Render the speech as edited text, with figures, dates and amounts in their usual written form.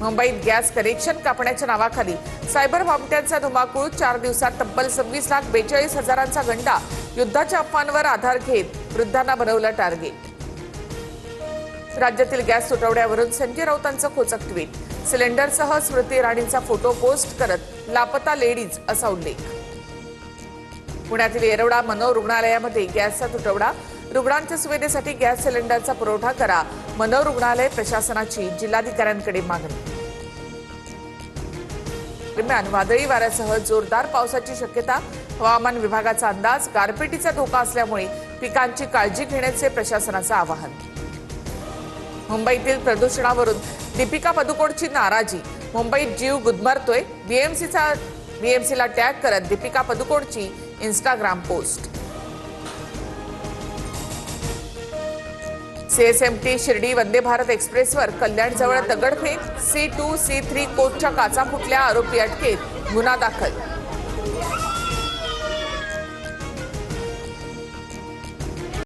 मुंबईत gas connection कापण्याच्या नावाखाली सायबर भामट्यांचा धुमाकूळ। 4 दिवसात तब्बल 26,42,000चा गंडा। युद्धाच्या अफवांवर आधार घेत वृद्धांना बनवलं टार्गेट। राज्यातील गॅस तुटवड्यावरून संजय राऊतांचं खोचक ट्विट। सिलेंडरसह स्मृती इराणींचा फोटो पोस्ट करत लापता लेडीज असा उल्लेख। पुण्यातील येरवडा मनोरुग्णालयामध्ये गॅसचा तुटवडा। रुग्णांच्या सुविधेसाठी गॅस सिलेंडरचा पुरवठा करा। मनोरुग्णालय प्रशासनाची जिल्हाधिकाऱ्यांकडे मागणी। दरम्यान वादळी वाऱ्यासह जोरदार पावसाची शक्यता। हवामान विभागाचा अंदाज। गारपिटीचा धोका असल्यामुळे पिकांची काळजी घेण्याचे प्रशासनाचं आवाहन। मुंबईतील प्रदूषणावरून दीपिका पदुकोणची नाराजी। मुंबईत जीव गुदमरतोय। बीएमसीला टॅग करत दीपिका पदुकोणची Instagram post. CSMT Shirdi Vande Bharat एक्सप्रेसवर कल्याणजवळ दगडफेक। C2, C3 कोचच्या काचा फुटल्या। आरोपी अटकेत। गुन्हा दाखल।